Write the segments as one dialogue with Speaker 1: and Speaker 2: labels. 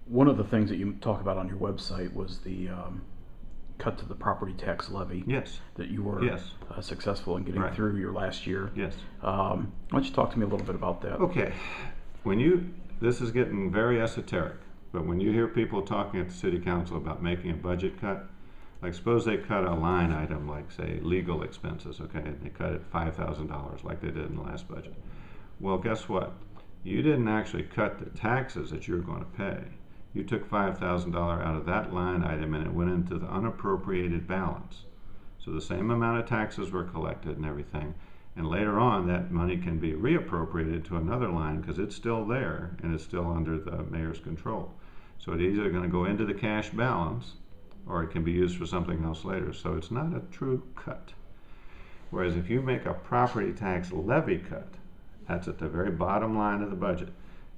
Speaker 1: One of the things that you talk about on your website was the cut to the property tax levy.
Speaker 2: Yes.
Speaker 1: That you were
Speaker 2: Yes.
Speaker 1: Successful in getting
Speaker 2: Right.
Speaker 1: through your last year.
Speaker 2: Yes.
Speaker 1: Why don't you talk to me a little bit about that?
Speaker 2: Okay. This is getting very esoteric, but when you hear people talking at the city council about making a budget cut, like suppose they cut a line item like say legal expenses, okay, and they cut it $5,000 like they did in the last budget. Well, guess what? You didn't actually cut the taxes that you're going to pay. You took $5,000 out of that line item and it went into the unappropriated balance. So the same amount of taxes were collected and everything, and later on that money can be reappropriated to another line because it's still there and it's still under the mayor's control. So it's either going to go into the cash balance or it can be used for something else later. So it's not a true cut. Whereas if you make a property tax levy cut, that's at the very bottom line of the budget.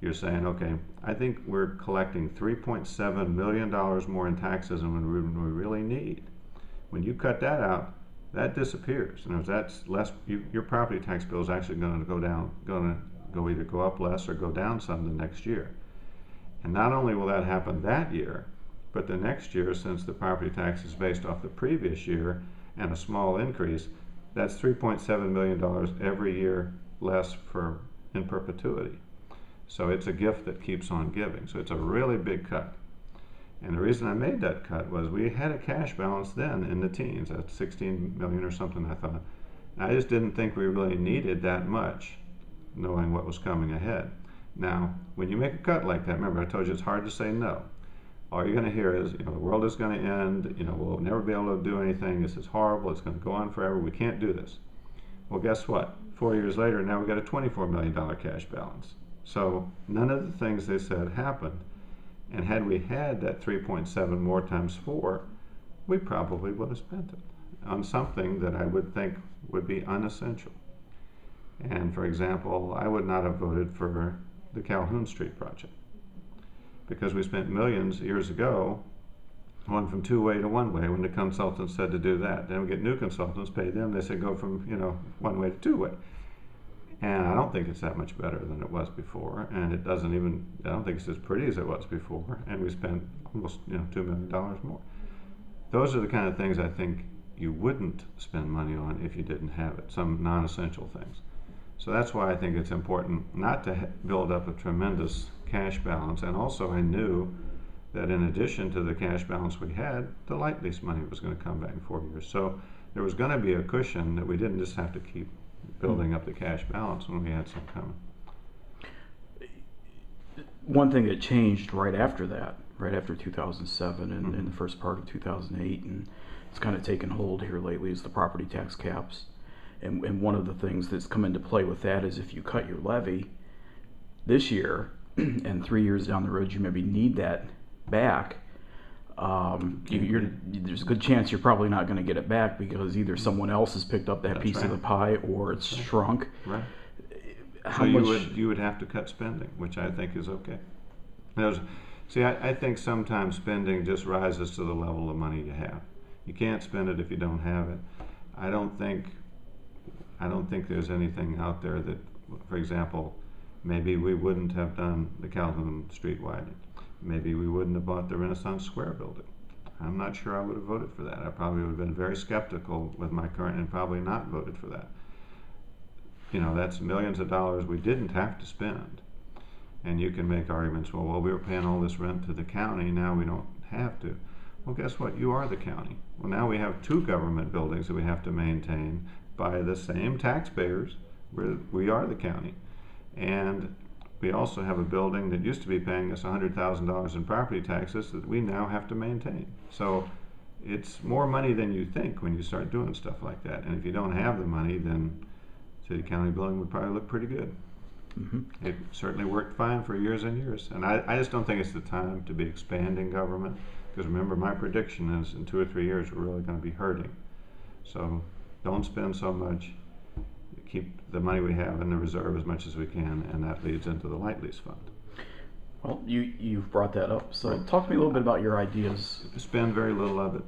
Speaker 2: You're saying, okay, I think we're collecting $3.7 million more in taxes than we really need. When you cut that out, that disappears. And if that's less, your property tax bill is actually going to go down, either go up less or go down some the next year. And not only will that happen that year, but the next year, since the property tax is based off the previous year and a small increase, that's $3.7 million every year less in perpetuity. So it's a gift that keeps on giving. So it's a really big cut. And the reason I made that cut was we had a cash balance then in the teens at 16 million or something, I thought. I just didn't think we really needed that much, knowing what was coming ahead. Now, when you make a cut like that, remember I told you it's hard to say no. All you're going to hear is, the world is going to end, we'll never be able to do anything, this is horrible, it's going to go on forever, we can't do this. Well, guess what? 4 years later, now we've got a $24 million cash balance. So none of the things they said happened. And had we had that 3.7 more times 4, we probably would have spent it on something that I would think would be unessential. And for example, I would not have voted for the Calhoun Street project because we spent millions years ago going from two-way to one-way when the consultants said to do that. Then we get new consultants, pay them, they said go from one-way to two-way. And I don't think it's that much better than it was before, and I don't think it's as pretty as it was before, and we spent almost $2 million more. Those are the kind of things I think you wouldn't spend money on if you didn't have it, some non-essential things. So that's why I think it's important not to build up a tremendous cash balance, and also I knew that in addition to the cash balance we had, the light lease money was going to come back in 4 years. So there was going to be a cushion that we didn't just have to keep building up the cash balance when we had some coming.
Speaker 1: One thing that changed right after 2007 and in the first part of 2008, and it's kind of taken hold here lately, is the property tax caps. And one of the things that's come into play with that is if you cut your levy this year and 3 years down the road you maybe need that back, there's a good chance you're probably not going to get it back because either someone else has picked up that piece of the pie or it's shrunk.
Speaker 2: Right.
Speaker 1: How
Speaker 2: so
Speaker 1: much
Speaker 2: you would have to cut spending, which I think is okay. I think sometimes spending just rises to the level of money you have. You can't spend it if you don't have it. I don't think there's anything out there that, for example, maybe we wouldn't have done the Calhoun Street widening. Maybe we wouldn't have bought the Renaissance Square building. I'm not sure I would have voted for that. I probably would have been very skeptical with my current and probably not voted for that. That's millions of dollars we didn't have to spend. And you can make arguments, well, we were paying all this rent to the county, now we don't have to. Well, guess what? You are the county. Well, now we have two government buildings that we have to maintain by the same taxpayers. We are the county. And we also have a building that used to be paying us $100,000 in property taxes that we now have to maintain. So it's more money than you think when you start doing stuff like that. And if you don't have the money, then city county building would probably look pretty good. Mm-hmm. It certainly worked fine for years and years. And I just don't think it's the time to be expanding government, because remember, my prediction is in 2 or 3 years we're really going to be hurting. So don't spend so much. Keep the money we have in the reserve as much as we can, and that leads into the light lease fund.
Speaker 1: Well, you've brought that up, so
Speaker 2: right.
Speaker 1: Talk to me a little bit about your ideas.
Speaker 2: Spend very little of it.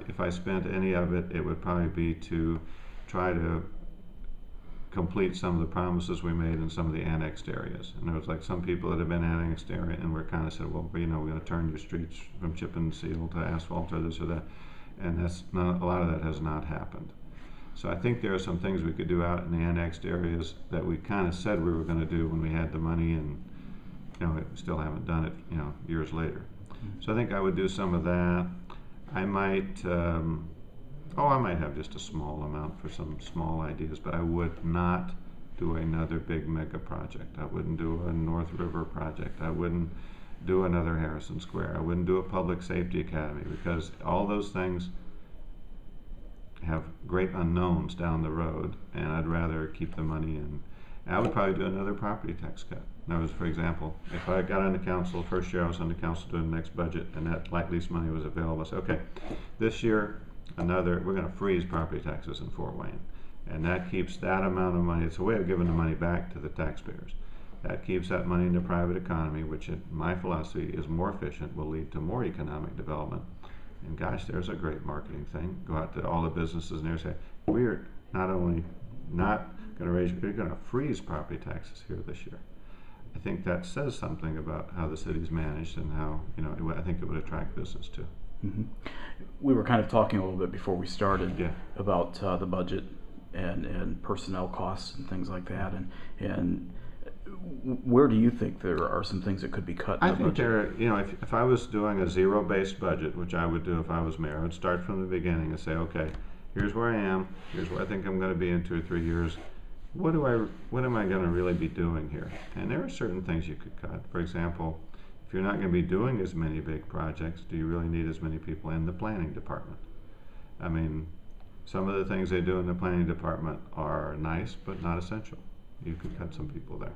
Speaker 2: If I spent any of it, it would probably be to try to complete some of the promises we made in some of the annexed areas. And there was like some people that have been annexed area and we're kind of said, well, you know, we're going to turn your streets from chip and seal to asphalt or this or that. And that's not, a lot of that has not happened. So I think there are some things we could do out in the annexed areas that we kind of said we were going to do when we had the money, and you know, we still haven't done it, you know, years later. So I think I would do some of that. I might, I might have just a small amount for some small ideas, but I would not do another big mega project. I wouldn't do a North River project. I wouldn't do another Harrison Square. I wouldn't do a public safety academy, because all those things have great unknowns down the road, and I'd rather keep the money in. I would probably do another property tax cut. In other words, for example, if I got on the council, first year I was on the council doing the next budget, and that light lease money was available, I said, okay, this year, we're going to freeze property taxes in Fort Wayne. And that keeps that amount of money. It's a way of giving the money back to the taxpayers. That keeps that money in the private economy, which in my philosophy is more efficient, will lead to more economic development. And gosh, there's a great marketing thing. Go out to all the businesses and say, we're not only not going to raise, we're going to freeze property taxes here this year. I think that says something about how the city's managed and how, you know, I think it would attract business too.
Speaker 1: Mm-hmm. We were kind of talking a little bit before we started about the budget and personnel costs and things like that, and where do you think there are some things that could be cut in the budget?
Speaker 2: There, you know, if I was doing a zero-based budget, which I would do if I was mayor, I'd start from the beginning and say, okay, here's where I am, here's where I think I'm going to be in 2 or 3 years. What am I going to really be doing here? And there are certain things you could cut. For example, if you're not going to be doing as many big projects, do you really need as many people in the planning department? I mean, some of the things they do in the planning department are nice, but not essential. You could cut some people there.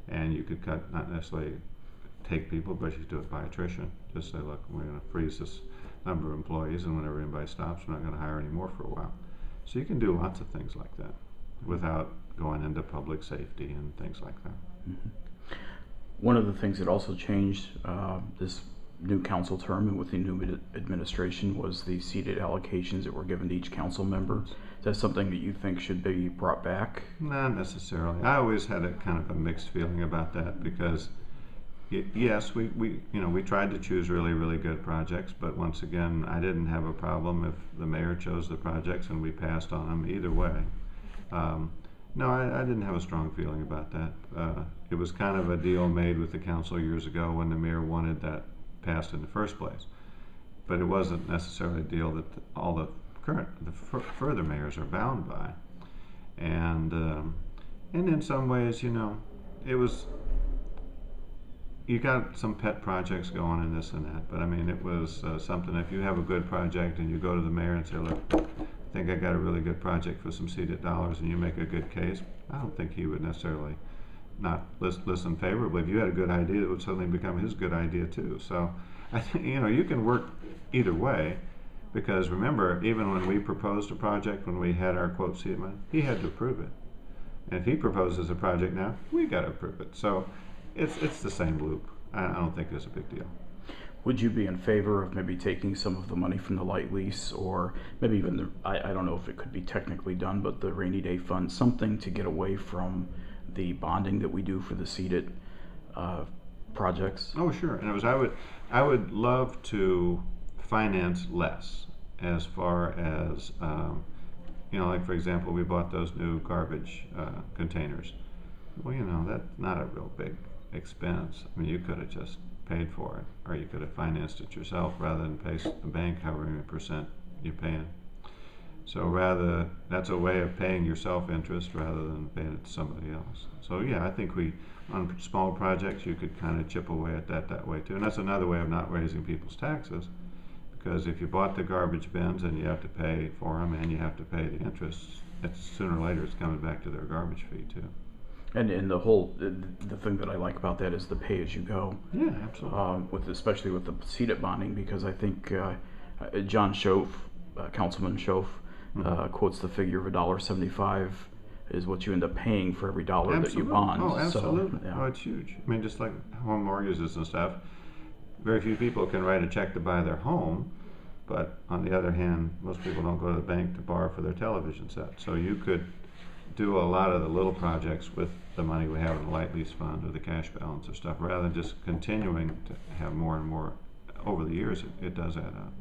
Speaker 2: And you could cut, not necessarily take people, but you could do it by attrition. Just say, look, we're going to freeze this number of employees, and whenever anybody stops, we're not going to hire any more for a while. So you can do lots of things like that without going into public safety and things like that.
Speaker 1: Mm-hmm. One of the things that also changed this new council term and with the new administration was the CEDIT allocations that were given to each council member. Is that something that you think should be brought back?
Speaker 2: Not necessarily. I always had a kind of a mixed feeling about that, because yes, we tried to choose really, really good projects, but once again, I didn't have a problem if the mayor chose the projects and we passed on them either way. No, I didn't have a strong feeling about that. It was kind of a deal made with the council years ago when the mayor wanted that passed in the first place. But it wasn't necessarily a deal that all the further mayors are bound by. And in some ways, you know, it was, you got some pet projects going and this and that, but I mean, it was something, if you have a good project and you go to the mayor and say, look, I think I got a really good project for some CEDIT dollars, and you make a good case, I don't think he would necessarily not listen favorably. If you had a good idea, it would suddenly become his good idea too. So I think, you know, you can work either way, because remember, even when we proposed a project, when we had our quote CEDIT money, he had to approve it. And if he proposes a project now, we got to approve it. So it's the same loop. I don't think it's a big deal.
Speaker 1: Would you be in favor of maybe taking some of the money from the light lease, or maybe even the, I don't know if it could be technically done, but the rainy day fund, something to get away from the bonding that we do for the CEDIT projects?
Speaker 2: Oh, sure. And I would love to finance less, as far as you know, like for example, we bought those new garbage containers. Well, you know, that's not a real big expense. I mean, you could have just paid for it, or you could have financed it yourself rather than pay the bank however many percent you're paying. So that's a way of paying yourself interest rather than paying it to somebody else. So yeah, I think on small projects, you could kind of chip away at that way too. And that's another way of not raising people's taxes, because if you bought the garbage bins and you have to pay for them and you have to pay the interest, it's sooner or later it's coming back to their garbage fee too.
Speaker 1: And the thing that I like about that is the pay-as-you-go.
Speaker 2: Yeah, absolutely.
Speaker 1: Especially with the CEDIT bonding, because I think John Schoaf, Councilman Schoaf, quotes the figure of $1.75 is what you end up paying for every dollar that you bond.
Speaker 2: Oh, absolutely.
Speaker 1: So, yeah.
Speaker 2: Oh, it's huge. I mean, just like home mortgages and stuff, very few people can write a check to buy their home, but on the other hand, most people don't go to the bank to borrow for their television set. So you could do a lot of the little projects with the money we have in the light lease fund or the cash balance or stuff, rather than just continuing to have more and more over the years. It does add up.